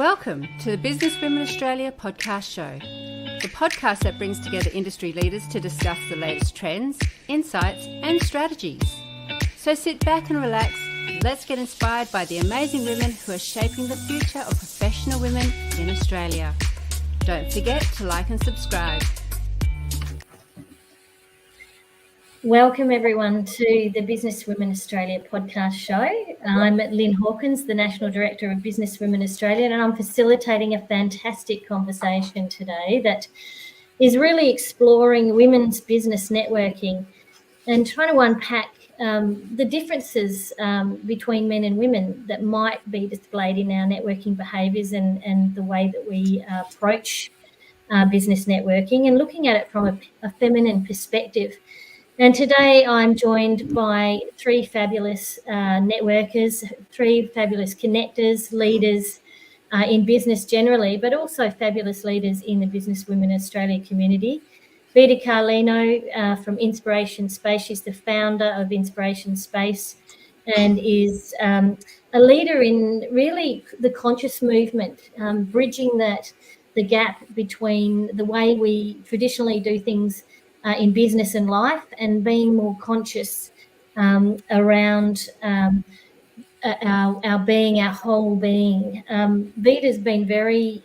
Welcome to the Business Women Australia podcast show, the podcast that brings together industry leaders to discuss the latest trends, insights and strategies. So sit back and relax, let's get inspired by the amazing women who are shaping the future of professional women in Australia. Don't forget to like and subscribe. Welcome everyone to the Business Women Australia podcast show. I'm Leanne Hawkins, the National Director of Business Women Australia, and I'm facilitating a fantastic conversation today that is really exploring women's business networking and trying to unpack the differences between men and women that might be displayed in our networking behaviours and the way that we approach business networking, and looking at it from a feminine perspective. And today I'm joined by three fabulous networkers, three fabulous connectors, leaders in business generally, but also fabulous leaders in the Business Women Australia community. Vida Carlino from Inspiration Space. She's the founder of Inspiration Space and is a leader in really the conscious movement, bridging the gap between the way we traditionally do things in business and life, and being more conscious around our being, our whole being. Vida's been very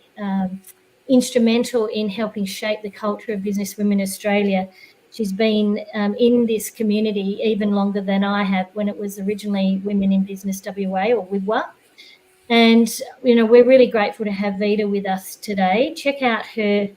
instrumental in helping shape the culture of Business Women Australia. She's been in this community even longer than I have, when it was originally Women in Business WA, or WIBWA. And, you know, we're really grateful to have Vida with us today. Check out her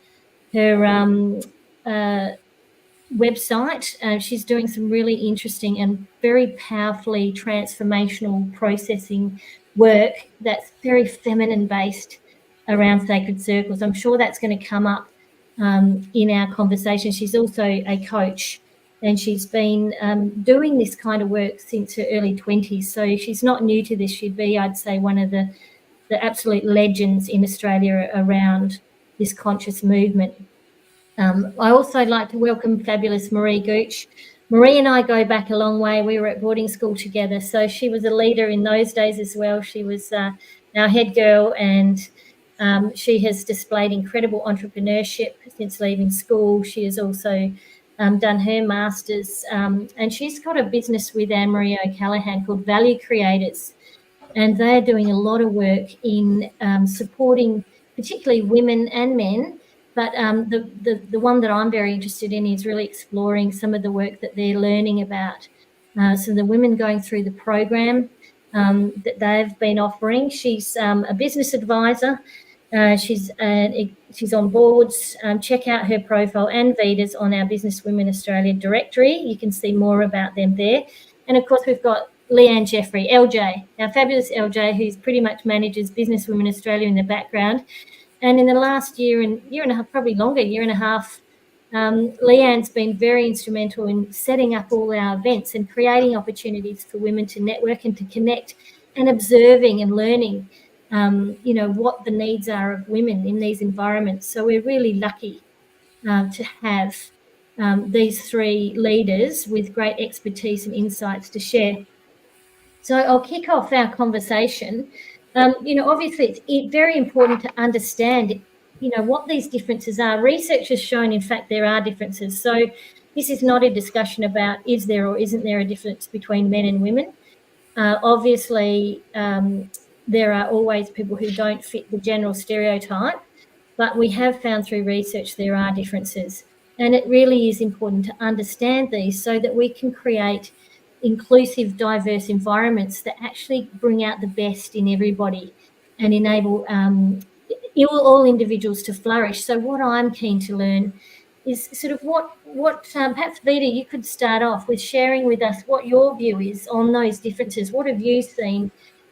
website. She's doing some really interesting and very powerfully transformational processing work that's very feminine based around sacred circles. I'm sure that's going to come up in our conversation. She's also a coach, and she's been doing this kind of work since her early 20s. So she's not new to this. She'd be, I'd say, one of the absolute legends in Australia around this conscious movement. I also like to welcome fabulous Maree Gooch. Maree and I go back a long way. We were at boarding school together, so she was a leader in those days as well. She was our head girl, and she has displayed incredible entrepreneurship since leaving school. She has also done her master's, and she's got a business with Anne-Marie O'Callaghan called Value Creators, and they're doing a lot of work in supporting particularly women and men. But the one that I'm very interested in is really exploring some of the work that they're learning about. So the women going through the program that they've been offering. She's a business advisor. She's on boards. Check out her profile and Vida's on our Business Women Australia directory. You can see more about them there. And of course, we've got Leanne, Jeffery, LJ, our fabulous LJ, who's pretty much manages Business Women Australia in the background. And in the last year and a half, probably longer, year and a half, Leanne's been very instrumental in setting up all our events and creating opportunities for women to network and to connect, and observing and learning, what the needs are of women in these environments. So we're really lucky to have these three leaders with great expertise and insights to share. So I'll kick off our conversation. Obviously it's very important to understand, what these differences are. Research has shown, in fact, there are differences. So this is not a discussion about is there or isn't there a difference between men and women. Obviously, there are always people who don't fit the general stereotype, but we have found through research there are differences. And it really is important to understand these so that we can create inclusive, diverse environments that actually bring out the best in everybody and enable all individuals to flourish. So what I'm keen to learn is sort of what perhaps Vida, you could start off with sharing with us what your view is on those differences. What have you seen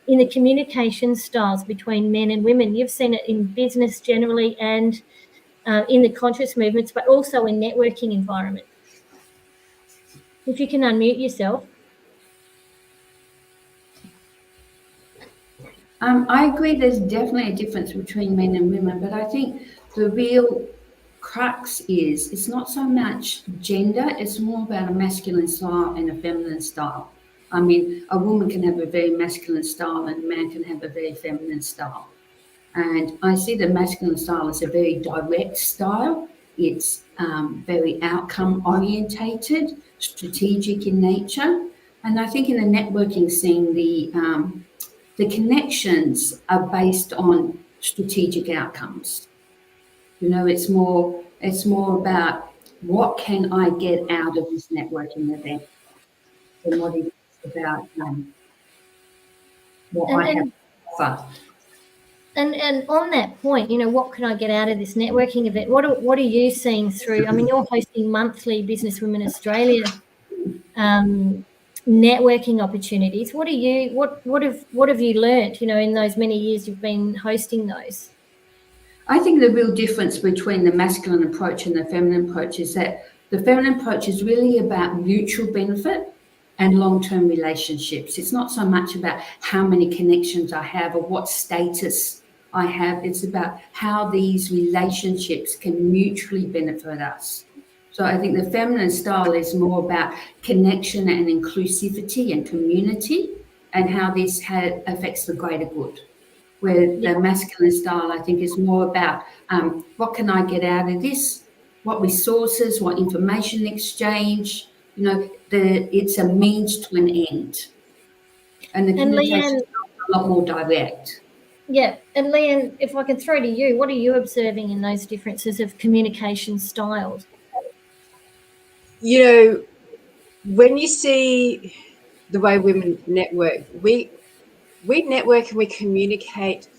in the communication styles between men and women? You've seen it in business generally and in the conscious movements, but also in networking environments. If you can unmute yourself. I agree there's definitely a difference between men and women, but I think the real crux is it's not so much gender, it's more about a masculine style and a feminine style. I mean, a woman can have a very masculine style and a man can have a very feminine style. And I see the masculine style as a very direct style. It's very outcome orientated, strategic in nature. And I think in the networking scene, the connections are based on strategic outcomes. You know, it's more about what can I get out of this networking event than what it is about what I have And to offer. and on that point, you know, what can I get out of this networking event? What are you seeing through? I mean, you're hosting monthly Businesswomen Australia networking opportunities. What have you learnt, you know, in those many years you've been hosting those? I think the real difference between the masculine approach and the feminine approach is that the feminine approach is really about mutual benefit and long-term relationships. It's not so much about how many connections I have or what status I have. It's about how these relationships can mutually benefit us. So I think the feminine style is more about connection and inclusivity and community and how this affects the greater good. Where the masculine style, I think, is more about what can I get out of this? What resources, what information exchange? You know, it's a means to an end. And the communication Leanne, is a lot more direct. yeah, and Leanne, if I can throw to you, what are you observing in those differences of communication styles? You know, when you see the way women network, we network and we communicate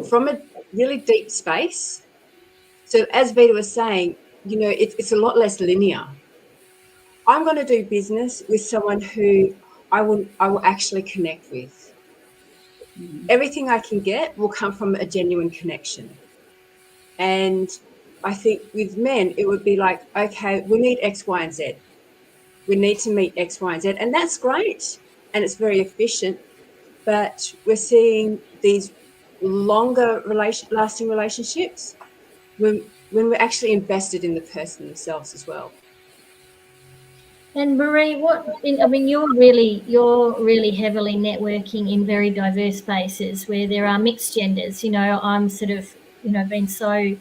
from a really deep space. So as Vida was saying, you know, it's a lot less linear. I'm going to do business with someone who I will actually connect with. Everything I can get will come from a genuine connection. And I think with men, it would be like, okay, we need X, Y, and Z. We need to meet X, Y, and Z. And that's great. And it's very efficient. But we're seeing these longer lasting relationships when we're actually invested in the person themselves as well. And Maree, I mean, you're really heavily networking in very diverse spaces where there are mixed genders. You know, I'm sort of, you know, been so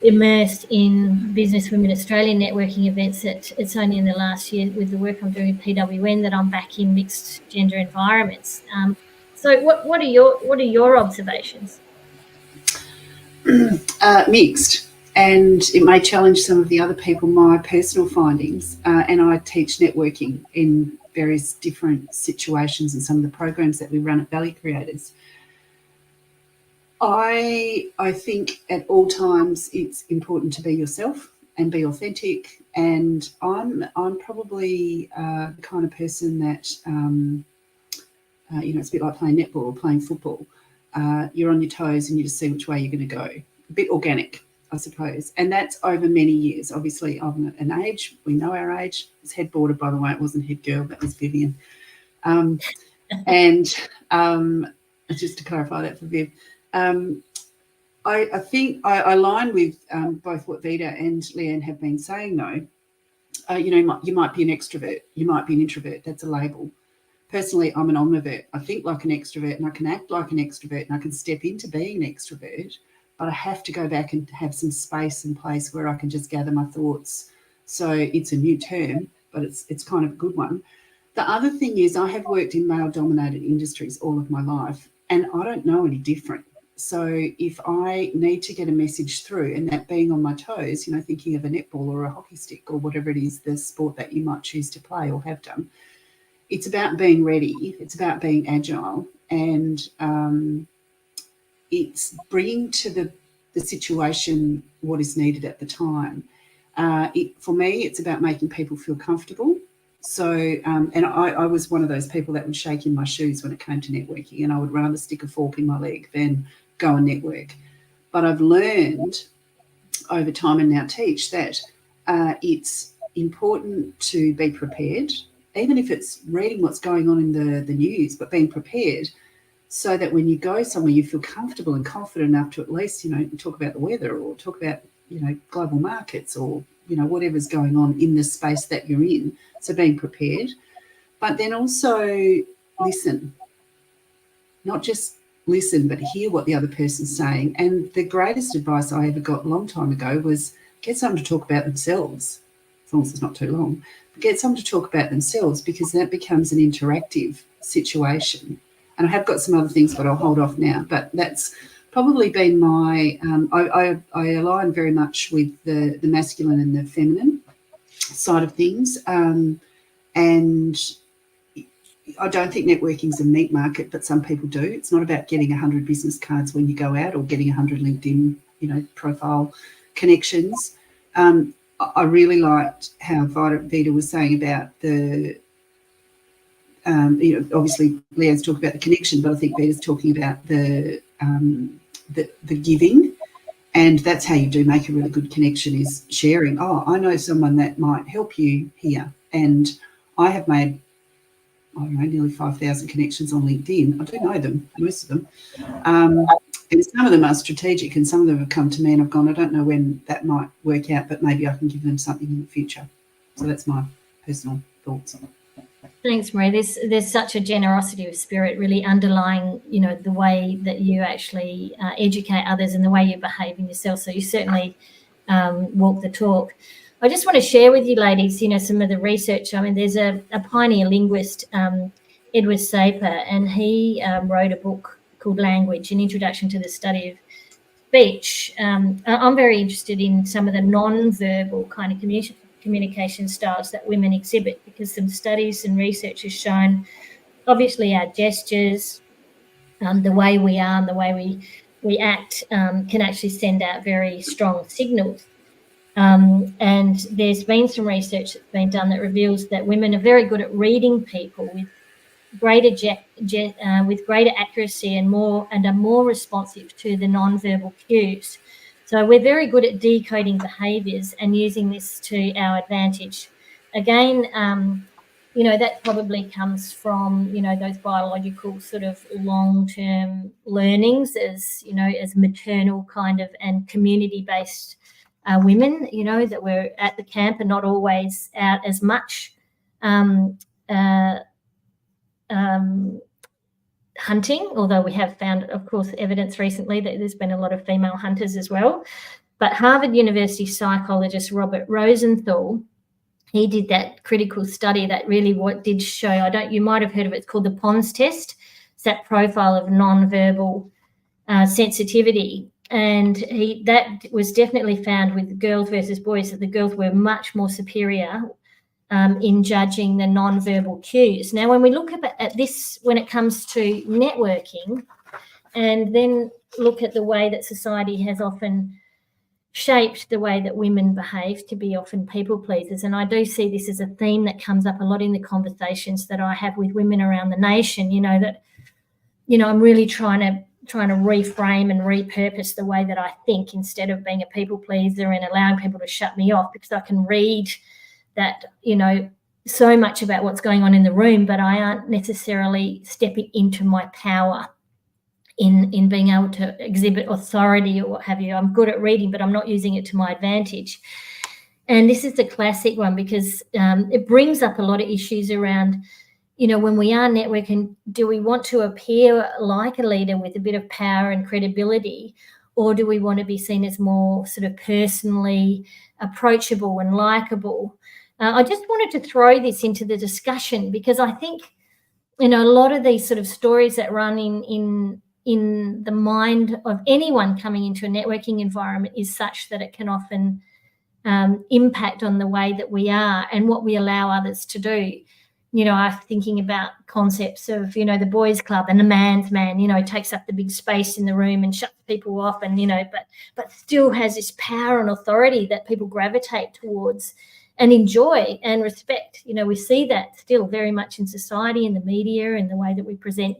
immersed in Businesswomen Australia networking events that it's only in the last year with the work I'm doing with PWN that I'm back in mixed gender environments. So what are your observations? Mixed, and it may challenge some of the other people, my personal findings, and I teach networking in various different situations and some of the programs that we run at Valley Creators. I think at all times it's important to be yourself and be authentic, and I'm probably the kind of person that you know, it's a bit like playing netball or playing football. You're on your toes and you just see which way you're going to go. A bit organic, I suppose. And that's over many years. Obviously, I'm an age. We know our age. It's headboarded, by the way. It wasn't head girl. That was Vivian. And just to clarify that for Viv, I think I align with both what Vida and Leanne have been saying, though. You know, you might be an extrovert. You might be an introvert. That's a label. Personally, I'm an omnivert. I think like an extrovert and I can act like an extrovert and I can step into being an extrovert, but I have to go back and have some space and place where I can just gather my thoughts. So it's a new term, but it's kind of a good one. The other thing is I have worked in male-dominated industries all of my life and I don't know any different. So if I need to get a message through, and that being on my toes, you know, thinking of a netball or a hockey stick or whatever it is, the sport that you might choose to play or have done, it's about being ready. It's about being agile, and it's bringing to the situation what is needed at the time. For me, it's about making people feel comfortable. So, and I was one of those people that would shake in my shoes when it came to networking, and I would rather stick a fork in my leg than go and network. But I've learned over time and now teach that it's important to be prepared, even if it's reading what's going on in the news, but being prepared so that when you go somewhere, you feel comfortable and confident enough to at least, you know, talk about the weather or talk about, you know, global markets or, you know, whatever's going on in the space that you're in. So being prepared, but then also listen, not just listen, but hear what the other person's saying. And the greatest advice I ever got a long time ago was get someone to talk about themselves, as long as it's not too long. But get someone to talk about themselves, because that becomes an interactive situation. And I have got some other things, but I'll hold off now. But that's probably been my, I align very much with the masculine and the feminine side of things. And I don't think networking is a meat market, but some people do. It's not about getting 100 business cards when you go out or getting 100 LinkedIn, profile connections. I really liked how Vida was saying about the, obviously Leanne's talking about the connection, but I think Vida's talking about the giving. And that's how you do make a really good connection, is sharing. Oh, I know someone that might help you here. And I have made, I don't know, nearly 5,000 connections on LinkedIn. I do know them, most of them. And some of them are strategic, and some of them have come to me and I've gone, I don't know when that might work out, but maybe I can give them something in the future. So that's my personal thoughts. Thanks, Maree. There's such a generosity of spirit really underlying, the way that you actually educate others and the way you behave in yourself. So you certainly walk the talk. I just want to share with you, ladies, some of the research. I mean, there's a pioneer linguist, Edward Sapir, and he wrote a book called Language, An Introduction to the Study of Speech. I'm very interested in some of the non-verbal kind of communication styles that women exhibit, because some studies and research has shown, obviously, our gestures, the way we are and the way we act can actually send out very strong signals. And there's been some research that's been done that reveals that women are very good at reading people with greater accuracy and are more responsive to the non-verbal cues. So we're very good at decoding behaviours and using this to our advantage. Again, that probably comes from, those biological sort of long-term learnings as maternal kind of and community-based women, that we're at the camp and not always out as much hunting, although we have found, of course, evidence recently that there's been a lot of female hunters as well. But Harvard University psychologist Robert Rosenthal, he did that critical study that really did show, you might have heard of it, it's called the Pons test. It's that profile of non-verbal sensitivity. And that was definitely found with girls versus boys, that the girls were much more superior in judging the non-verbal cues. Now, when we look at this, when it comes to networking, and then look at the way that society has often shaped the way that women behave to be often people pleasers, and I do see this as a theme that comes up a lot in the conversations that I have with women around the nation, I'm really trying to reframe and repurpose the way that I think, instead of being a people pleaser and allowing people to shut me off, because I can read that, so much about what's going on in the room, but I aren't necessarily stepping into my power in being able to exhibit authority or what have you. I'm good at reading, but I'm not using it to my advantage. And this is the classic one, because it brings up a lot of issues around, when we are networking, do we want to appear like a leader with a bit of power and credibility, or do we want to be seen as more sort of personally approachable and likable? I just wanted to throw this into the discussion, because I think, a lot of these sort of stories that run in the mind of anyone coming into a networking environment is such that it can often impact on the way that we are and what we allow others to do. I'm thinking about concepts of, the boys' club and the man's man, takes up the big space in the room and shuts people off, and, but still has this power and authority that people gravitate towards and enjoy and respect. We see that still very much in society, in the media, and the way that we present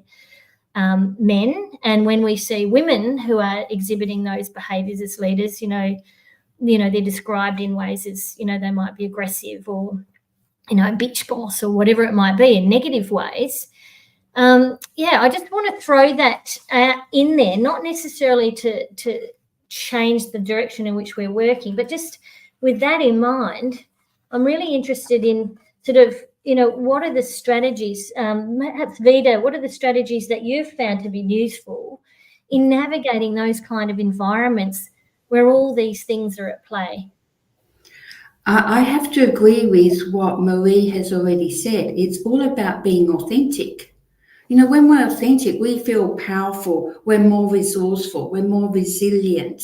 men. And when we see women who are exhibiting those behaviours as leaders, they're described in ways as, they might be aggressive or, a bitch boss or whatever it might be, in negative ways. I just want to throw that in there, not necessarily to change the direction in which we're working, but just with that in mind, I'm really interested in sort of, what are the strategies, perhaps Vida, what are the strategies that you've found to be useful in navigating those kind of environments where all these things are at play? I have to agree with what Maree has already said. It's all about being authentic. You know, when we're authentic, we feel powerful, we're more resourceful, we're more resilient,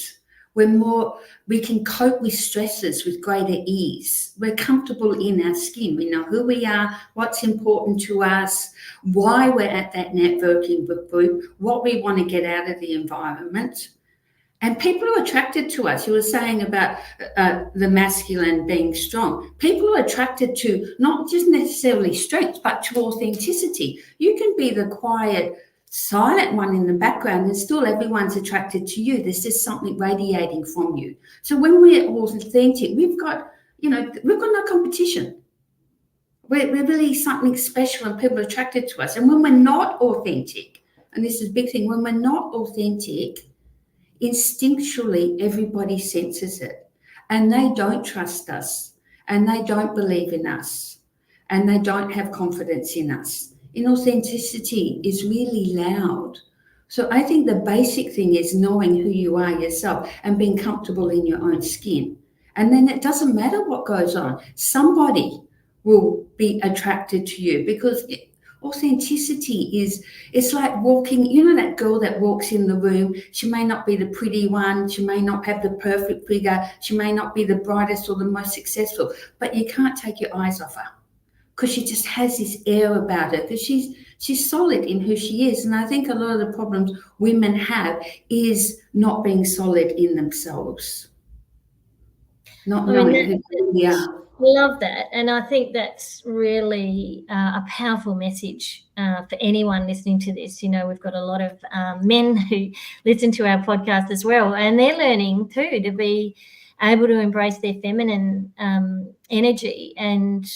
we can cope with stresses with greater ease. We're comfortable in our skin. We know who we are, what's important to us, why we're at that networking group, what we want to get out of the environment. And people are attracted to us. You were saying about the masculine being strong. People are attracted to not just necessarily strength, but to authenticity. You can be the quiet, silent one in the background and still everyone's attracted to you. There's just something radiating from you. So when we're authentic, we've got no competition. We're really something special and people are attracted to us. And when we're not authentic, and this is a big thing, when we're not authentic, instinctually everybody senses it, and they don't trust us, and they don't believe in us, and they don't have confidence in us. Inauthenticity is really loud. So I think the basic thing is knowing who you are yourself and being comfortable in your own skin. And then it doesn't matter what goes on. Somebody will be attracted to you because authenticity it's like walking, you know, that girl that walks in the room. She may not be the pretty one, she may not have the perfect figure, she may not be the brightest or the most successful, but you can't take your eyes off her because she just has this air about her, because she's solid in who she is. And I think a lot of the problems women have is not being solid in themselves, not knowing who they are. Love that. And I think that's really a powerful message for anyone listening to this. You know, we've got a lot of men who listen to our podcast as well, and they're learning too to be able to embrace their feminine energy and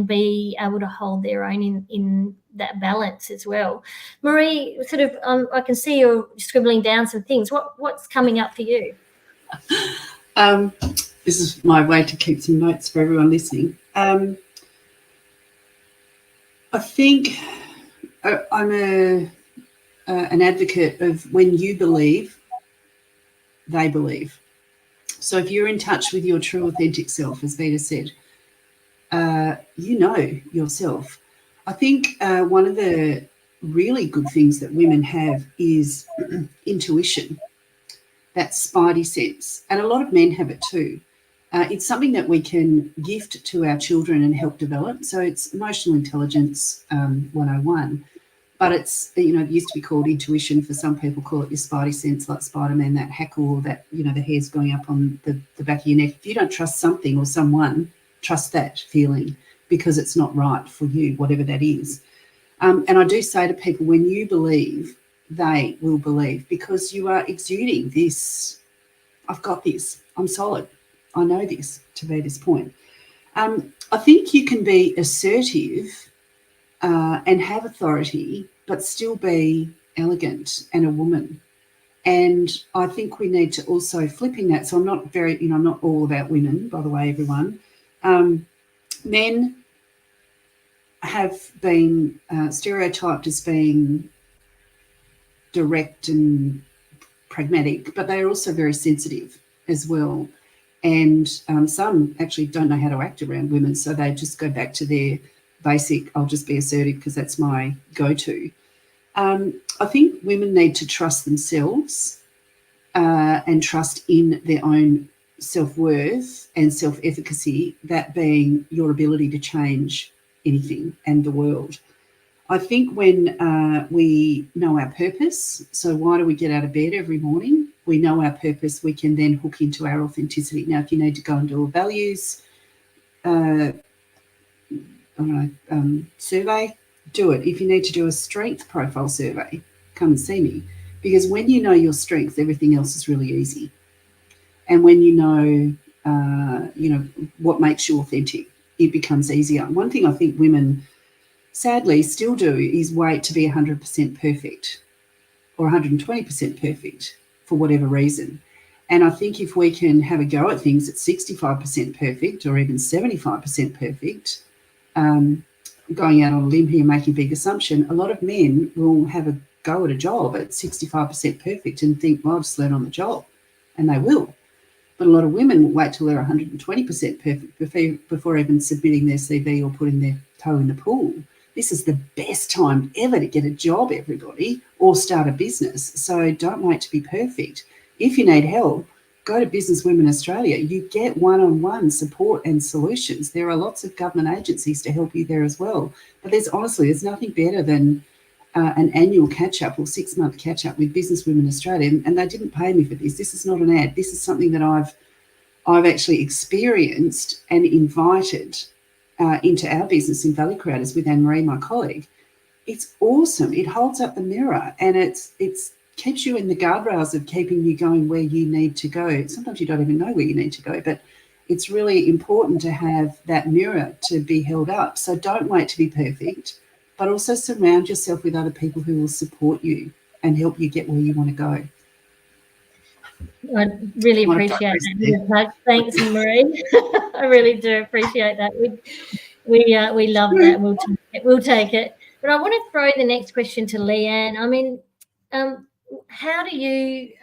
be able to hold their own in that balance as well. Maree, sort of, I can see you're scribbling down some things. What's coming up for you? This is my way to keep some notes for everyone listening. I think I'm an advocate of when you believe, they believe. So if you're in touch with your true authentic self, as Vida said, you know yourself. I think one of the really good things that women have is intuition, that spidey sense. And a lot of men have it too. It's something that we can gift to our children and help develop. So it's emotional intelligence 101. But it's, you know, it used to be called intuition. For some people call it your spidey sense, like Spider-Man, that hackle, that, you know, the hair's going up on the back of your neck. If you don't trust something or someone, trust that feeling, because it's not right for you, whatever that is. And I do say to people, when you believe, they will believe, because you are exuding this, I've got this, I'm solid, I know this, to be this point. I think you can be assertive and have authority, but still be elegant and a woman. And I think we need to also flipping that. So I'm not very, you know, I'm not all about women, by the way, everyone. Men have been stereotyped as being direct and pragmatic, but they're also very sensitive as well. And some actually don't know how to act around women, so they just go back to their basic, I'll just be assertive because that's my go-to. I think women need to trust themselves and trust in their own self-worth and self-efficacy, that being your ability to change anything and the world. I think when we know our purpose, so why do we get out of bed every morning? We know our purpose, we can then hook into our authenticity. Now, if you need to go and do a values survey, do it. If you need to do a strength profile survey, come and see me. Because when you know your strengths, everything else is really easy. And when you know what makes you authentic, it becomes easier. One thing I think women sadly still do is wait to be 100% perfect or 120% perfect for whatever reason. And I think if we can have a go at things at 65% perfect or even 75% perfect, going out on a limb here, making a big assumption, a lot of men will have a go at a job at 65% perfect and think, well, I'll just learn on the job, and they will. But a lot of women will wait till they're 120% perfect before even submitting their CV or putting their toe in the pool. This is the best time ever to get a job, everybody, or start a business. So don't wait to be perfect. If you need help, go to Business Women Australia. You get one-on-one support and solutions. There are lots of government agencies to help you there as well. But there's nothing better than an annual catch-up or 6-month catch-up with Business Women Australia. And they didn't pay me for this. This is not an ad. This is something that I've actually experienced and invited into our business in Valley Creators with Maree, my colleague. It's awesome. It holds up the mirror, and it's keeps you in the guardrails of keeping you going where you need to go. Sometimes you don't even know where you need to go, but it's really important to have that mirror to be held up. So don't wait to be perfect, but also surround yourself with other people who will support you and help you get where you want to go. I really appreciate that. Thanks, Maree. I really do appreciate that. We love that. We'll take it. But I want to throw the next question to Leanne. I mean, how do you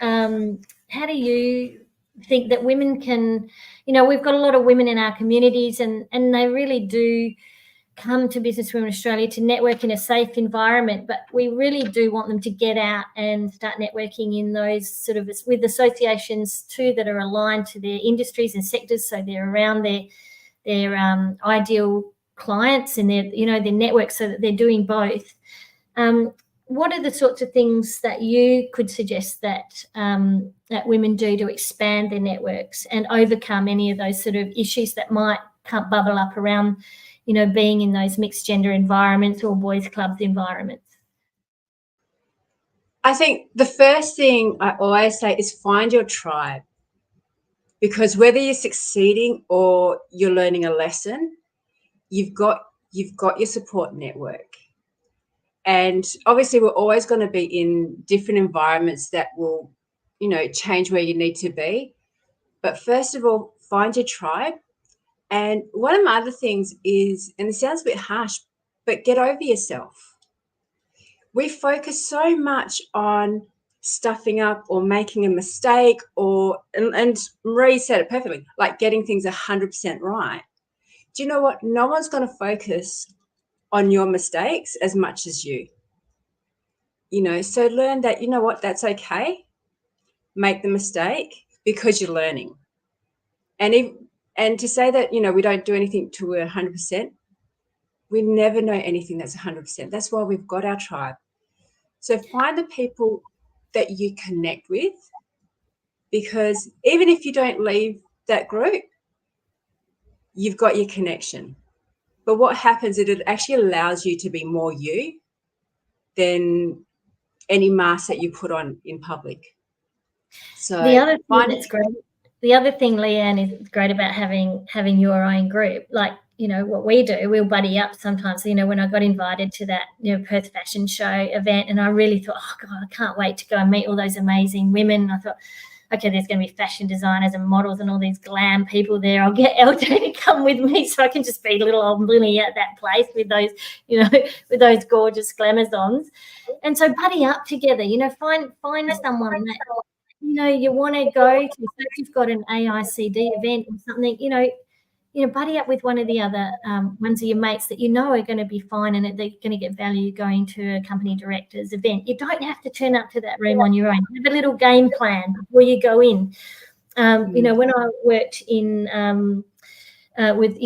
think that women can, we've got a lot of women in our communities, and they really do come to Business Women Australia to network in a safe environment, but we really do want them to get out and start networking in those sort of with associations too that are aligned to their industries and sectors, so they're around their ideal clients and their network, so that they're doing both. What are the sorts of things that you could suggest that that women do to expand their networks and overcome any of those sort of issues that might bubble up around, being in those mixed gender environments or boys' clubs environments? I think the first thing I always say is find your tribe, because whether you're succeeding or you're learning a lesson, you've got your support network. And obviously we're always going to be in different environments that will, change where you need to be. But first of all, find your tribe. And one of my other things is, and it sounds a bit harsh, but get over yourself. We focus so much on stuffing up or making a mistake, and Maree said it perfectly, like getting things 100% right. Do you know what? No one's going to focus on your mistakes as much as you. So learn that, that's okay. Make the mistake because you're learning. And to say that, we don't do anything to 100%, we never know anything that's 100%. That's why we've got our tribe. So find the people that you connect with, because even if you don't leave that group, you've got your connection. But what happens is it actually allows you to be more you than any mask that you put on in public. So the other thing that's great, the other thing, Leanne, is great about having your own group, like, what we do, we'll buddy up sometimes. When I got invited to that, Perth Fashion Show event, and I really thought, oh God, I can't wait to go and meet all those amazing women. I thought, okay, there's going to be fashion designers and models and all these glam people there. I'll get LJ to come with me so I can just be little old Lily at that place with those, with those gorgeous glamazons. And so buddy up together, find someone that, you want to go to. So if you've got an AICD event or something, buddy up with one of the other ones of your mates that are going to be fine and they're going to get value going to a company director's event. You don't have to turn up to that room on your own. Have a little game plan before you go in. When I worked in with,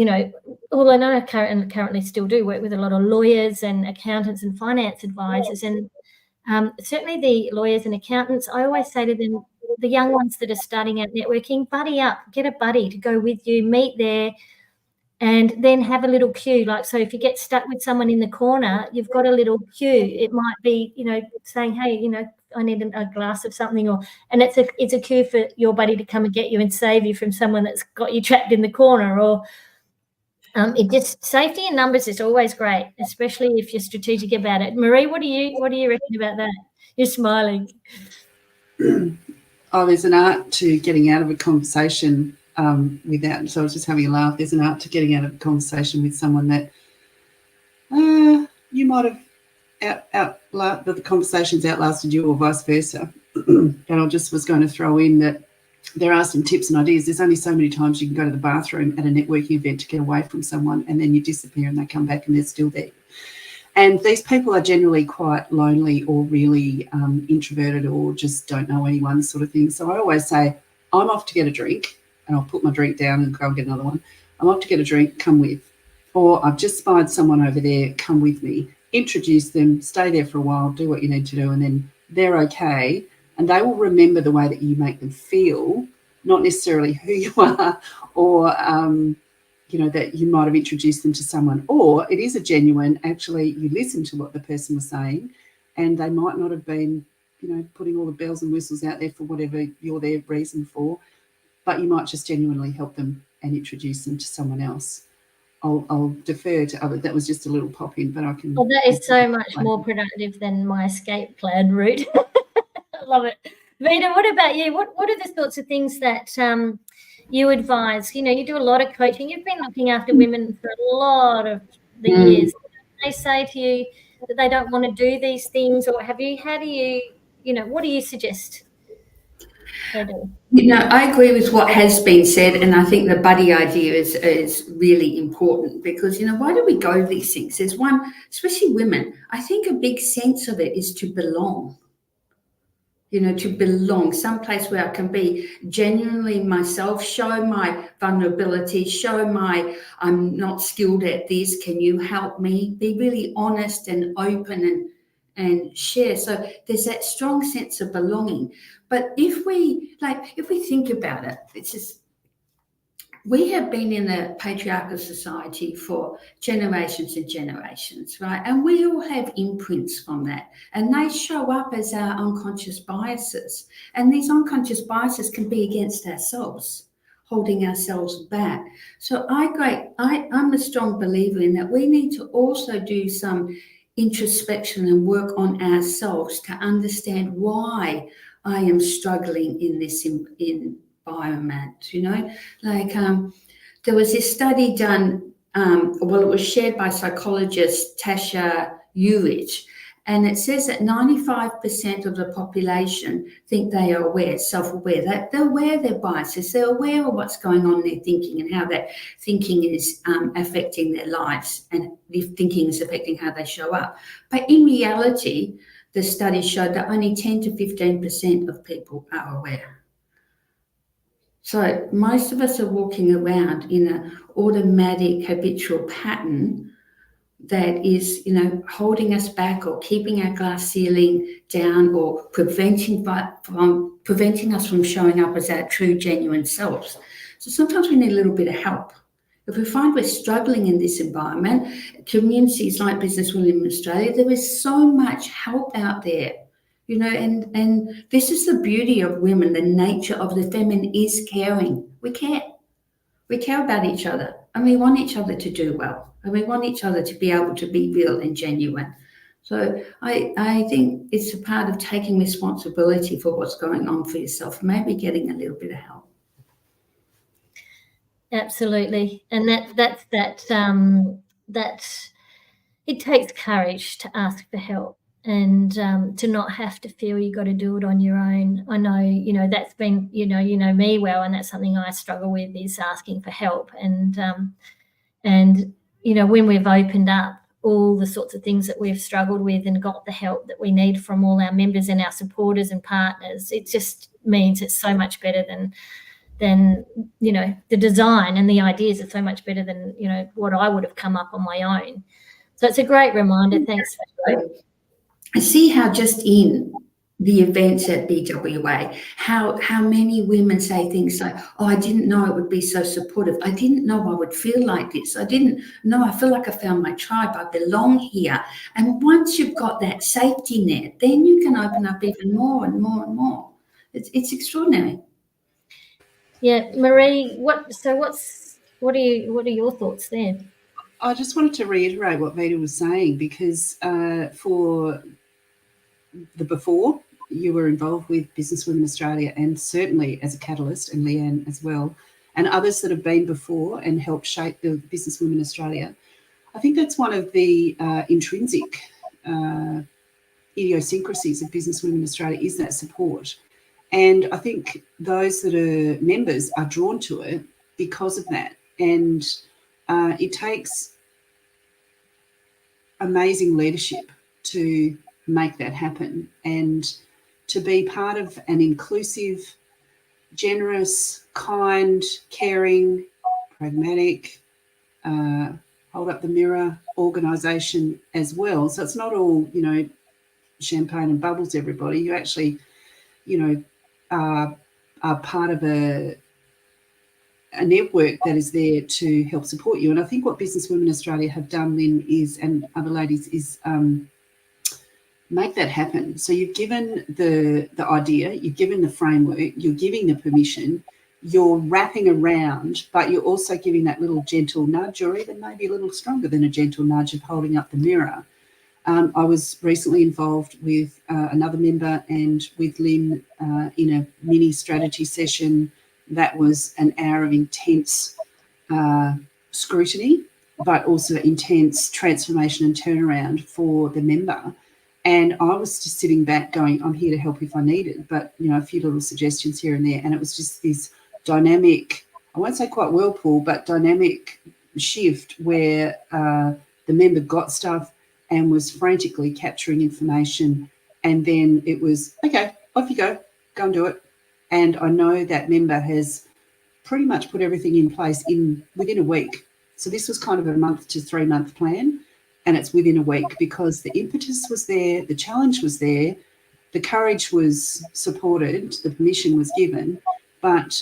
although I currently still do work with a lot of lawyers and accountants and finance advisors, and certainly the lawyers and accountants, I always say to them, the young ones that are starting out networking, buddy up, get a buddy to go with you, meet there, and then have a little queue. Like, so if you get stuck with someone in the corner, you've got a little queue. It might be, saying, hey, I need a glass of something, and it's a queue for your buddy to come and get you and save you from someone that's got you trapped in the corner. Or it just, safety in numbers is always great, especially if you're strategic about it. Maree, what do you reckon about that? You're smiling. Oh, there's an art to getting out of a conversation without. So I was just having a laugh. There's an art to getting out of a conversation with someone that you might have the conversations outlasted you or vice versa. And I just was going to throw in that there are some tips and ideas. There's only so many times you can go to the bathroom at a networking event to get away from someone, and then you disappear and they come back and they're still there. And these people are generally quite lonely or really introverted or just don't know anyone sort of thing. So I always say, I'm off to get a drink, and I'll put my drink down and go and get another one. I'm off to get a drink, come with. Or I've just spied someone over there, come with me. Introduce them, stay there for a while, do what you need to do, and then they're okay. And they will remember the way that you make them feel, not necessarily who you are or, that you might have introduced them to someone. Or it is a genuine, actually, you listen to what the person was saying, and they might not have been, putting all the bells and whistles out there for whatever you're their reason for, but you might just genuinely help them and introduce them to someone else. I'll defer to others. That was just a little pop in, but I can. Well, that is so much more productive than my escape plan route. I love it. Vida, what about you? What are the sorts of things that you advise? You do a lot of coaching. You've been looking after women for a lot of the years. They say to you that they don't want to do these things, or how do you, what do you suggest they do? I agree with what has been said, and I think the buddy idea is really important because, why do we go to these things? There's one, especially women, I think a big sense of it is to belong. To belong someplace where I can be genuinely myself, show my vulnerability, show I'm not skilled at this, can you help me? Be really honest and open and share. So there's that strong sense of belonging. But if we think about it, it's just, we have been in a patriarchal society for generations and generations, right? And we all have imprints from that. And they show up as our unconscious biases. And these unconscious biases can be against ourselves, holding ourselves back. So I'm a strong believer in that we need to also do some introspection and work on ourselves to understand why I am struggling in this environment. There was this study done, it was shared by psychologist Tasha Eurich, and it says that 95% of the population think they are aware, self-aware, that they're aware of their biases, they're aware of what's going on in their thinking and how that thinking is affecting their lives, and if thinking is affecting how they show up. But in reality, the study showed that only 10 to 15% of people are aware. So most of us are walking around in an automatic habitual pattern that is, holding us back or keeping our glass ceiling down or preventing us from showing up as our true, genuine selves. So sometimes we need a little bit of help. If we find we're struggling in this environment, communities like Business Women in Australia, there is so much help out there. And this is the beauty of women. The nature of the feminine is caring. We care about each other, and we want each other to do well, and we want each other to be able to be real and genuine. So I think it's a part of taking responsibility for what's going on for yourself, maybe getting a little bit of help. Absolutely, and that it takes courage to ask for help. And to not have to feel you got to do it on your own. I know, that's been, me well, and that's something I struggle with, is asking for help. And when we've opened up all the sorts of things that we've struggled with and got the help that we need from all our members and our supporters and partners, it just means it's so much better than the design and the ideas are so much better than, what I would have come up on my own. So it's a great reminder. Thanks for that. I see how just in the events at BWA, how many women say things like, oh, I didn't know it would be so supportive. I didn't know I would feel like this. I didn't know. I feel like I found my tribe. I belong here. And once you've got that safety net, then you can open up even more and more and more. It's extraordinary. Yeah, Maree, what are your thoughts there? I just wanted to reiterate what Vida was saying, because for the before, you were involved with Business Women Australia, and certainly as a catalyst, and Leanne as well, and others that have been before and helped shape the Business Women Australia. I think that's one of the intrinsic idiosyncrasies of Business Women Australia is that support. And I think those that are members are drawn to it because of that. And it takes amazing leadership to make that happen, and to be part of an inclusive, generous, kind, caring, pragmatic, hold up the mirror organisation as well. So it's not all, champagne and bubbles, everybody. You actually, are part of a network that is there to help support you. And I think what Business Women Australia have done, Lynn, is, and other ladies, is make that happen. So you've given the idea, you've given the framework, you're giving the permission, you're wrapping around, but you're also giving that little gentle nudge, or even maybe a little stronger than a gentle nudge, of holding up the mirror. I was recently involved with another member and with Lynn in a mini strategy session that was an hour of intense scrutiny, but also intense transformation and turnaround for the member. And I was just sitting back going, I'm here to help if I need it, but, a few little suggestions here and there. And it was just this dynamic, I won't say quite whirlpool, but dynamic shift where the member got stuff and was frantically capturing information. And then it was, okay, off you go and do it. And I know that member has pretty much put everything in place within a week. So this was kind of a month to 3 month plan, and it's within a week because the impetus was there, the challenge was there, the courage was supported, the permission was given, but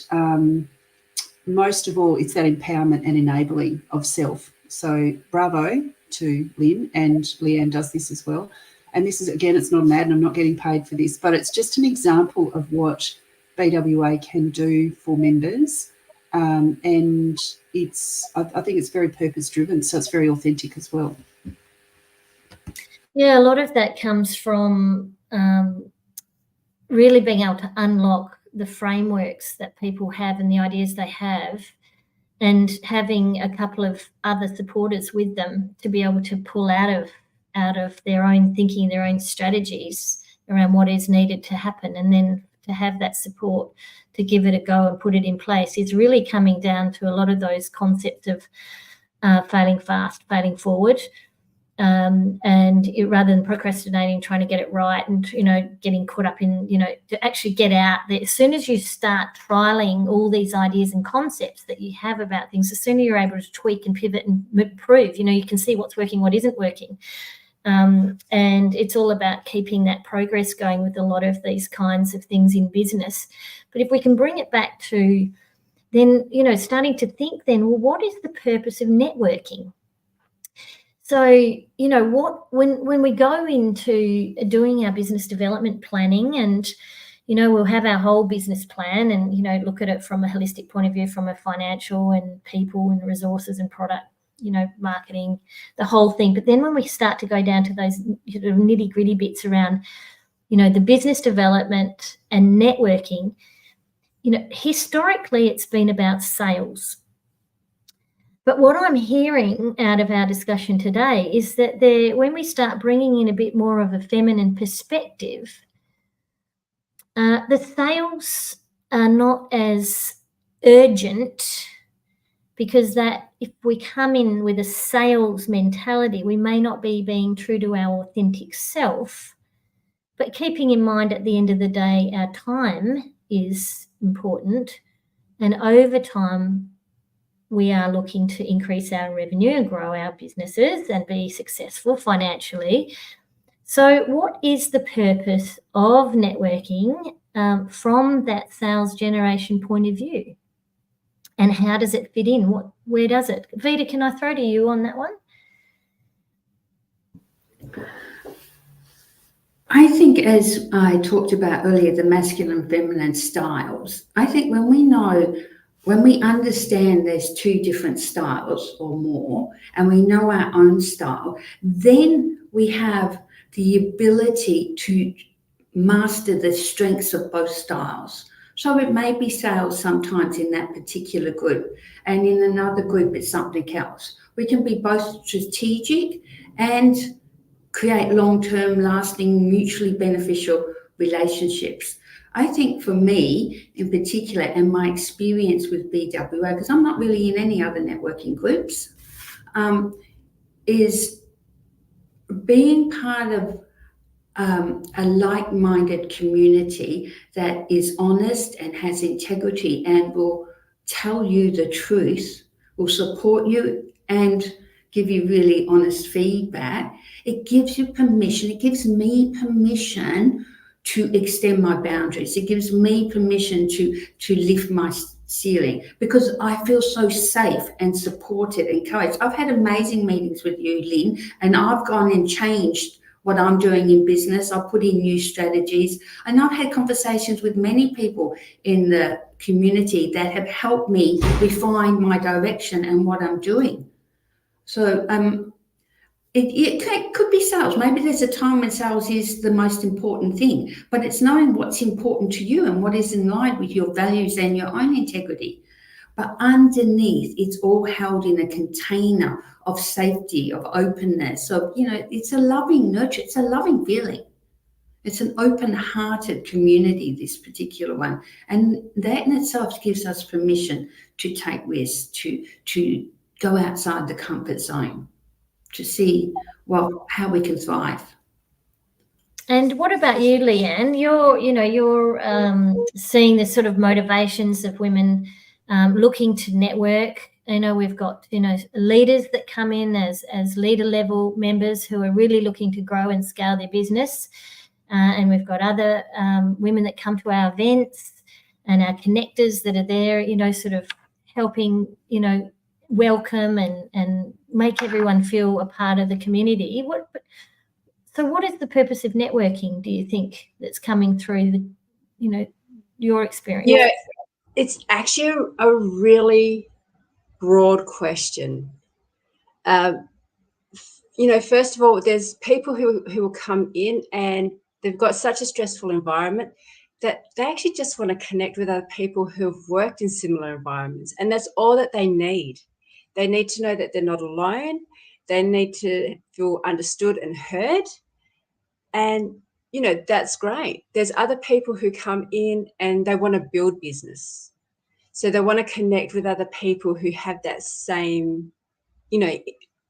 most of all, it's that empowerment and enabling of self. So bravo to Lynn, and Leanne does this as well. And this is, again, it's not an ad, and I'm not getting paid for this, but it's just an example of what BWA can do for members. And I think it's very purpose driven, so it's very authentic as well. Yeah, a lot of that comes from really being able to unlock the frameworks that people have and the ideas they have, and having a couple of other supporters with them to be able to pull out of their own thinking, their own strategies around what is needed to happen, and then to have that support to give it a go and put it in place is really coming down to a lot of those concepts of failing fast, failing forward, and rather than procrastinating, trying to get it right, and getting caught up in to actually get out there. As soon as you start trialing all these ideas and concepts that you have about things, the sooner you're able to tweak and pivot and improve. You can see what's working, what isn't working. And it's all about keeping that progress going with a lot of these kinds of things in business. But if we can bring it back to then, starting to think then, well, what is the purpose of networking? So, when we go into doing our business development planning, and, we'll have our whole business plan and, look at it from a holistic point of view, from a financial and people and resources and product, marketing, the whole thing. But then when we start to go down to those nitty gritty bits around, the business development and networking, historically it's been about sales. But what I'm hearing out of our discussion today is that when we start bringing in a bit more of a feminine perspective, the sales are not as urgent, because that if we come in with a sales mentality, we may not be being true to our authentic self, but keeping in mind at the end of the day, our time is important, and over time, we are looking to increase our revenue and grow our businesses and be successful financially. So what is the purpose of networking from that sales generation point of view? And how does it fit in? Where does it? Vida, can I throw to you on that one? I think, as I talked about earlier, the masculine and feminine styles, I think when we understand there's two different styles or more, and we know our own style, then we have the ability to master the strengths of both styles. So it may be sales sometimes in that particular group, and in another group it's something else. We can be both strategic and create long-term, lasting, mutually beneficial relationships. I think for me in particular, and my experience with BWO, because I'm not really in any other networking groups, is being part of a like-minded community that is honest and has integrity and will tell you the truth, will support you and give you really honest feedback. It gives you permission. It gives me permission to extend my boundaries. It gives me permission to lift my ceiling because I feel so safe and supported and encouraged. I've had amazing meetings with you, Lynn, and I've gone and changed what I'm doing in business. I've put in new strategies, and I've had conversations with many people in the community that have helped me refine my direction and what I'm doing. So it could be sales. Maybe there's a time when sales is the most important thing, but it's knowing what's important to you and what is in line with your values and your own integrity. But underneath, it's all held in a container of safety, of openness, of, it's a loving nurture, it's a loving feeling. It's an open-hearted community, this particular one. And that in itself gives us permission to take risks, to go outside the comfort zone, to see, how we can thrive. And what about you, Leanne? You're seeing the sort of motivations of women looking to network. We've got, leaders that come in as leader level members who are really looking to grow and scale their business. And we've got other women that come to our events and our connectors that are there, sort of helping, welcome and make everyone feel a part of the community. So what is the purpose of networking, do you think, that's coming through your experience? Yeah, it's actually a really broad question. First of all, there's people who will come in and they've got such a stressful environment that they actually just want to connect with other people who've worked in similar environments. And that's all that they need. They need to know that they're not alone. They need to feel understood and heard. And, that's great. There's other people who come in and they want to build business. So they want to connect with other people who have that same,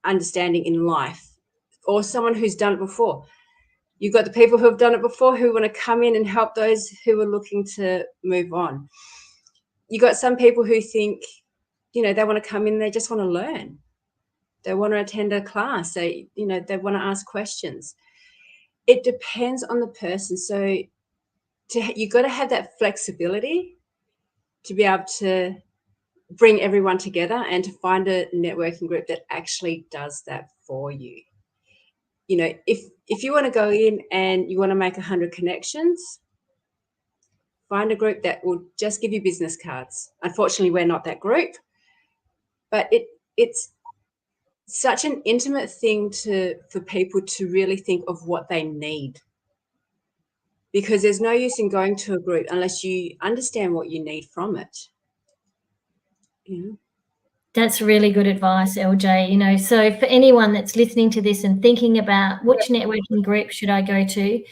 understanding in life, or someone who's done it before. You've got the people who have done it before who want to come in and help those who are looking to move on. You got some people who think, they want to come in, they just want to learn. They want to attend a class. They want to ask questions. It depends on the person. So you've got to have that flexibility to be able to bring everyone together and to find a networking group that actually does that for you. If you want to go in and you want to make 100 connections, find a group that will just give you business cards. Unfortunately, we're not that group, but it's such an intimate thing for people to really think of what they need, because there's no use in going to a group unless you understand what you need from it. That's really good advice, LJ. So for anyone that's listening to this and thinking about which networking group should I go to,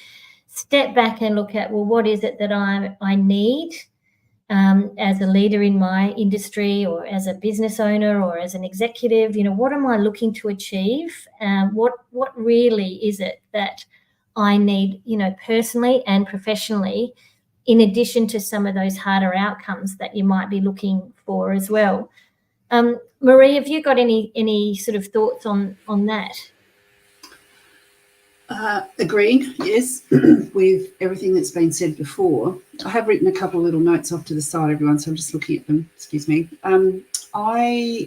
step back and look at, what is it that I need as a leader in my industry, or as a business owner, or as an executive? What am I looking to achieve? What really is it that I need, personally and professionally, in addition to some of those harder outcomes that you might be looking for as well? Maree, have you got any sort of thoughts on that? Agreed, yes, with everything that's been said before. I have written a couple of little notes off to the side, everyone, so I'm just looking at them. Excuse me. I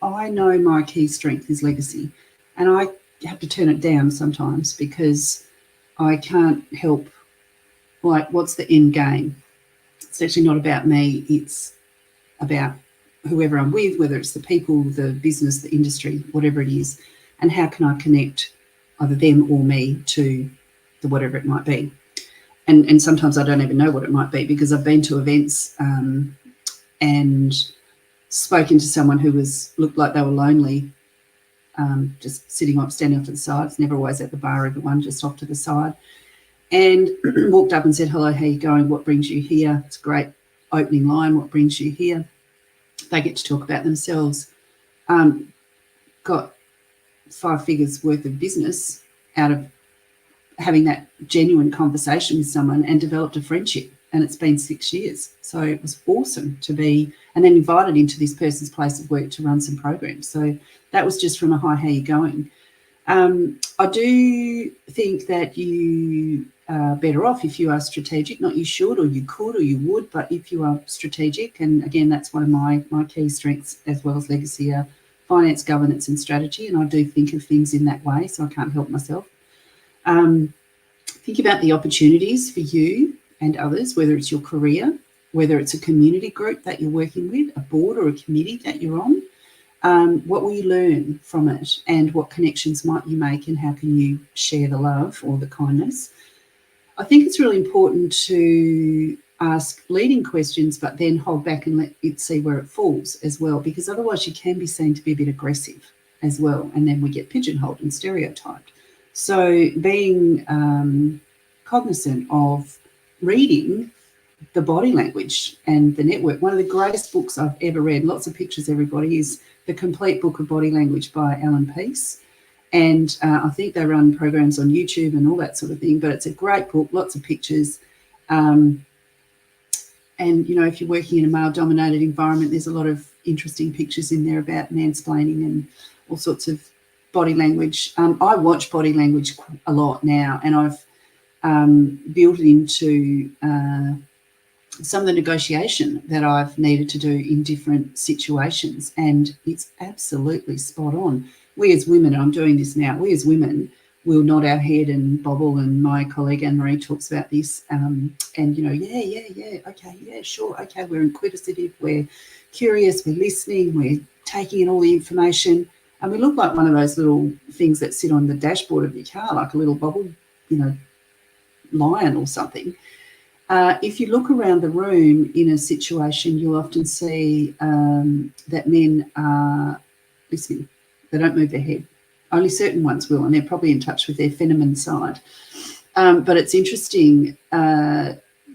know my key strength is legacy, and I have to turn it down sometimes because I can't help, what's the end game? It's actually not about me. It's about whoever I'm with, whether it's the people, the business, the industry, whatever it is, and how can I connect either them or me to the whatever it might be. And sometimes I don't even know what it might be, because I've been to events and spoken to someone who looked like they were lonely, just standing off to the side. It's never always at the bar, everyone just off to the side. And walked up and said, hello, how you going? What brings you here? It's a great opening line. What brings you here? They get to talk about themselves. Got 5 figures worth of business out of having that genuine conversation with someone, and developed a friendship. And it's been 6 years. So it was awesome to be, and then invited into this person's place of work to run some programs. So that was just from a hi, how you going? I do think that you are better off if you are strategic. Not you should or you could or you would, but if you are strategic, and again, that's one of my key strengths as well as legacy, are finance, governance and strategy. And I do think of things in that way, so I can't help myself. Think about the opportunities for you and others, whether it's your career, whether it's a community group that you're working with, a board or a committee that you're on. What will you learn from it, and what connections might you make, and how can you share the love or the kindness? I think it's really important to ask leading questions, but then hold back and let it see where it falls as well, because otherwise you can be seen to be a bit aggressive as well, and then we get pigeonholed and stereotyped. So being cognizant of reading the body language and the network. One of the greatest books I've ever read, lots of pictures, everybody, is The Complete Book of Body Language by Alan Peace. And I think they run programs on YouTube and all that sort of thing, but it's a great book, lots of pictures. And, you know, if you're working in a male-dominated environment, there's a lot of interesting pictures in there about mansplaining and all sorts of body language. I watch body language a lot now, and I've built it into some of the negotiation that I've needed to do in different situations, and it's absolutely spot on. We as women, and I'm doing this now, we as women will nod our head and bobble, and my colleague Anne-Marie talks about this, and, you know, yeah, okay, yeah, sure, okay, we're inquisitive, we're curious, we're listening, we're taking in all the information, and we look like one of those little things that sit on the dashboard of your car, like a little bubble, you know, lion or something. If you look around the room in a situation, you'll often see that men are listening. They don't move their head. Only certain ones will, and they're probably in touch with their feminine side. But it's interesting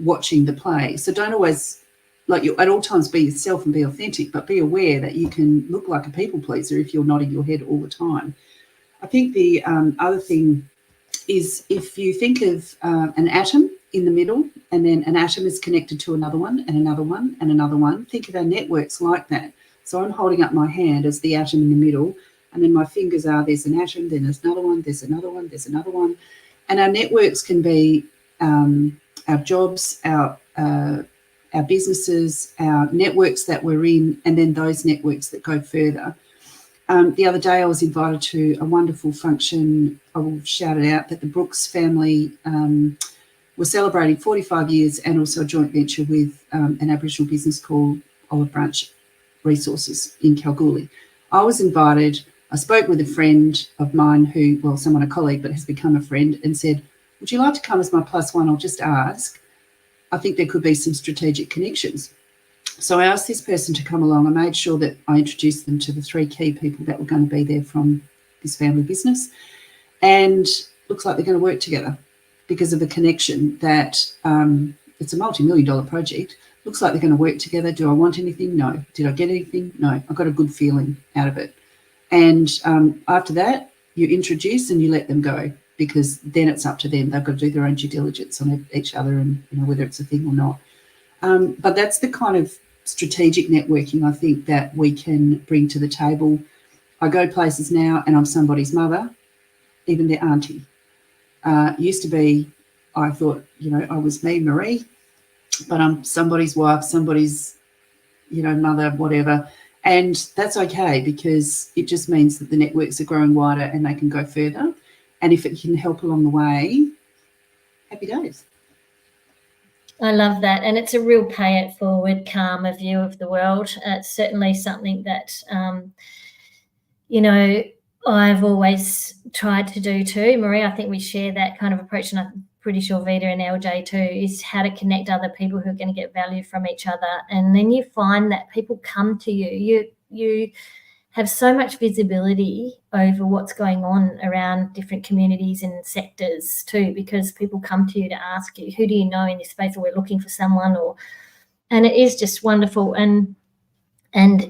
watching the play. So don't always, like, you at all times be yourself and be authentic, but be aware that you can look like a people pleaser if you're nodding your head all the time. I think the other thing is, if you think of an atom in the middle, and then an atom is connected to another one and another one and another one. Think of our networks like that. So I'm holding up my hand as the atom in the middle, and then my fingers are, there's an atom, then there's another one, there's another one, there's another one. And our networks can be our jobs, our businesses, our networks that we're in, and then those networks that go further. The other day I was invited to a wonderful function, I will shout it out, that the Brooks family were celebrating 45 years, and also a joint venture with an Aboriginal business called Olive Branch Resources in Kalgoorlie. I was invited. I spoke with a friend of mine who, well, a colleague, but has become a friend, and said, would you like to come as my +1? I'll just ask. I think there could be some strategic connections. So I asked this person to come along. I made sure that I introduced them to the 3 key people that were going to be there from this family business. And looks like they're going to work together because of a connection that it's a multi-million-dollar project. Looks like they're going to work together. Do I want anything? No. Did I get anything? No. I got a good feeling out of it. And after that, you introduce and you let them go, because then it's up to them. They've got to do their own due diligence on each other, and, you know, whether it's a thing or not. But that's the kind of strategic networking I think that we can bring to the table. I go places now and I'm somebody's mother, even their auntie. Used to be, I thought, you know, I was me, Maree, but I'm somebody's wife, somebody's, you know, mother, whatever. And that's okay, because it just means that the networks are growing wider and they can go further. And if it can help along the way, happy days. I love that. And it's a real pay it forward, calmer view of the world. It's certainly something that, you know, I've always tried to do too. Maree, I think we share that kind of approach, and I'm pretty sure Vida and LJ too, is how to connect other people who are going to get value from each other. And then you find that people come to you. You have so much visibility over what's going on around different communities and sectors too, because people come to you to ask you, who do you know in this space, or we're looking for someone, and it is just wonderful. And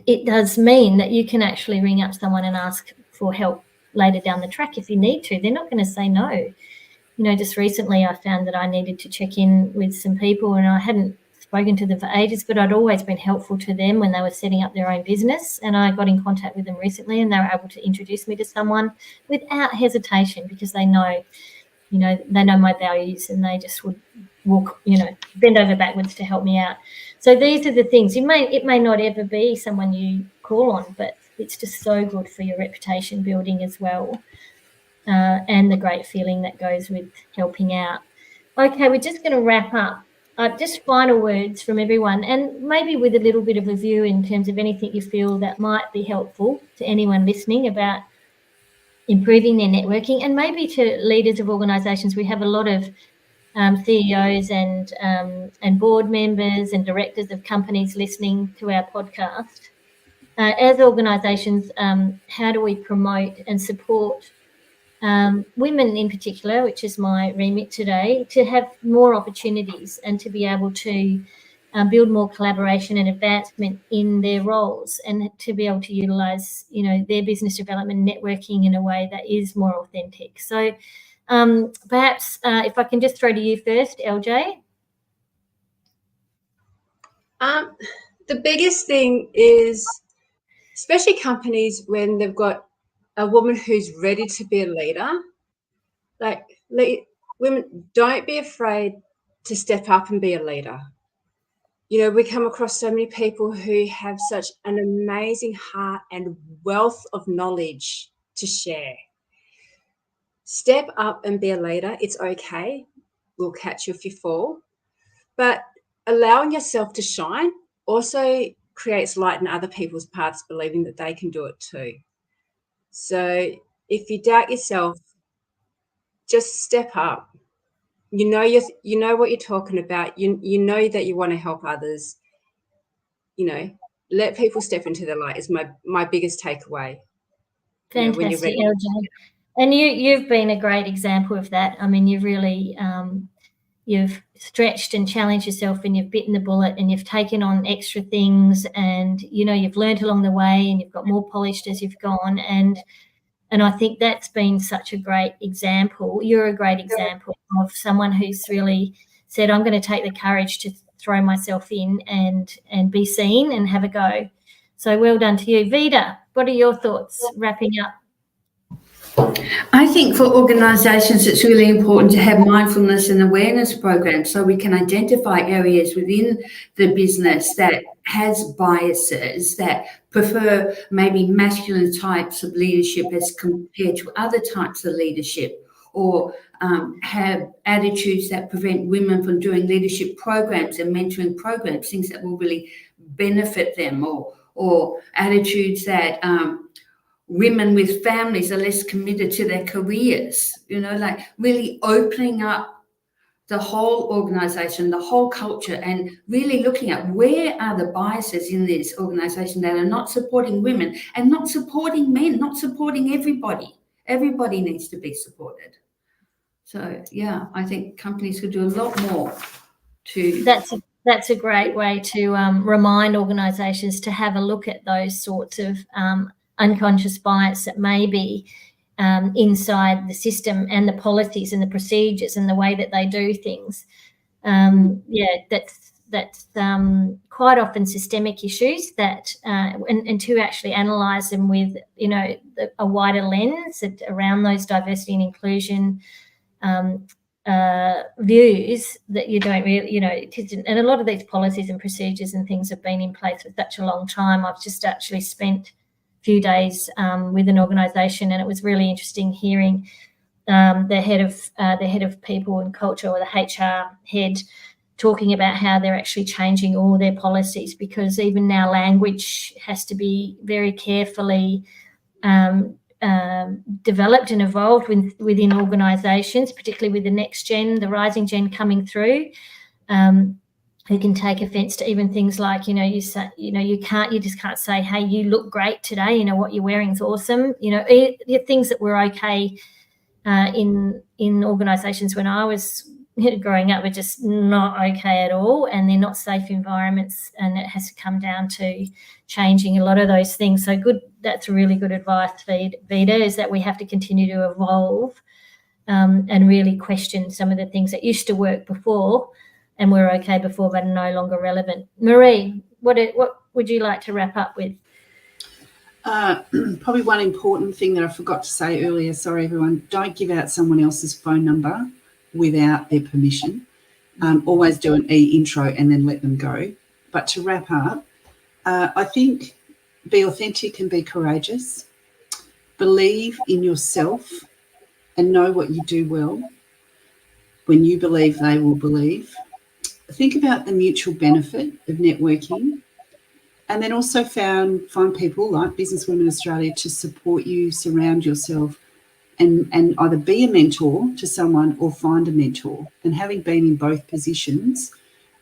it does mean that you can actually ring up someone and ask for help later down the track if you need to. They're not going to say no. You know, just recently I found that I needed to check in with some people, and I hadn't spoken to them for ages, but I'd always been helpful to them when they were setting up their own business. And I got in contact with them recently, and they were able to introduce me to someone without hesitation, because they know my values, and they just would walk, bend over backwards to help me out. So these are the things. It may not ever be someone you call on, but it's just so good for your reputation building as well, and the great feeling that goes with helping out. Okay, we're just going to wrap up. Just final words from everyone, and maybe with a little bit of a view in terms of anything you feel that might be helpful to anyone listening about improving their networking, and maybe to leaders of organisations. We have a lot of CEOs and board members and directors of companies listening to our podcast. As organisations, how do we promote and support women in particular, which is my remit today, to have more opportunities and to be able to build more collaboration and advancement in their roles, and to be able to utilise, their business development networking in a way that is more authentic. So perhaps if I can just throw to you first, LJ. The biggest thing is, especially companies when they've got a woman who's ready to be a leader, women, don't be afraid to step up and be a leader. We come across so many people who have such an amazing heart and wealth of knowledge to share. Step up and be a leader. It's okay. We'll catch you if you fall. But allowing yourself to shine also creates light in other people's paths, believing that they can do it too. So if you doubt yourself, just step up. You know what you're talking about. You know that you want to help others. Let people step into their light is my biggest takeaway. Fantastic, when you're ready. LJ. And you've been a great example of that. I mean, you've really you've stretched and challenged yourself, and you've bitten the bullet, and you've taken on extra things, and you've learned along the way, and you've got more polished as you've gone, and I think that's been such a great example. You're a great example of someone who's really said, I'm going to take the courage to throw myself in and be seen and have a go. So well done to you. Vida, what are your thoughts wrapping up? I think for organisations, it's really important to have mindfulness and awareness programs so we can identify areas within the business that has biases, that prefer maybe masculine types of leadership as compared to other types of leadership, or have attitudes that prevent women from doing leadership programs and mentoring programs, things that will really benefit them, or attitudes that women with families are less committed to their careers, really opening up the whole organisation, the whole culture, and really looking at where are the biases in this organisation that are not supporting women and not supporting men, not supporting everybody. Everybody needs to be supported. So, yeah, I think companies could do a lot more to... That's a great way to remind organisations to have a look at those sorts of unconscious bias that may be inside the system and the policies and the procedures and the way that they do things. That's quite often systemic issues that and to actually analyse them with a wider lens around those diversity and inclusion views that you don't really, and a lot of these policies and procedures and things have been in place for such a long time. I've just actually spent few days with an organisation, and it was really interesting hearing the head of people and culture, or the HR head, talking about how they're actually changing all their policies, because even now language has to be very carefully developed and evolved within organisations, particularly with the next gen, the rising gen coming through. who can take offence to even things like, you just can't say, hey, you look great today, what you're wearing is awesome. Things that were okay in organisations when I was growing up were just not okay at all, and they're not safe environments, and it has to come down to changing a lot of those things. So good, that's really good advice, Vida, is that we have to continue to evolve and really question some of the things that used to work before and were okay before but are no longer relevant. Maree, what would you like to wrap up with? Probably one important thing that I forgot to say earlier, sorry everyone, don't give out someone else's phone number without their permission. Always do an intro and then let them go. But to wrap up, I think be authentic and be courageous. Believe in yourself and know what you do well. When you believe, they will believe. Think about the mutual benefit of networking, and then also find people like Business Women Australia to support you, surround yourself, and either be a mentor to someone or find a mentor. And having been in both positions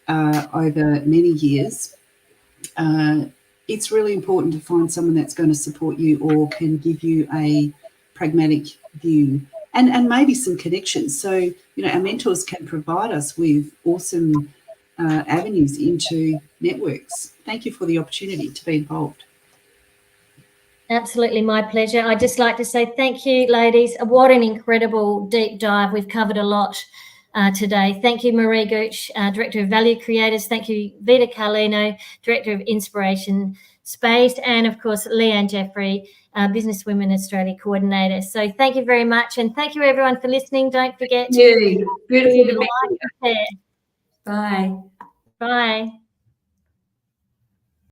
over many years, it's really important to find someone that's going to support you or can give you a pragmatic view and maybe some connections. So, our mentors can provide us with awesome avenues into networks. Thank you for the opportunity to be involved. Absolutely, my pleasure. I'd just like to say thank you, ladies. What an incredible deep dive. We've covered a lot today. Thank you, Maree Gooch, Director of Value Creators. Thank you, Vida Carlino, Director of Inspiration Space, and of course, Leanne Jeffery, Business Women Australia Coordinator. So thank you very much, and thank you everyone for listening. Don't forget to beautiful to be here. like, share. Bye. Bye.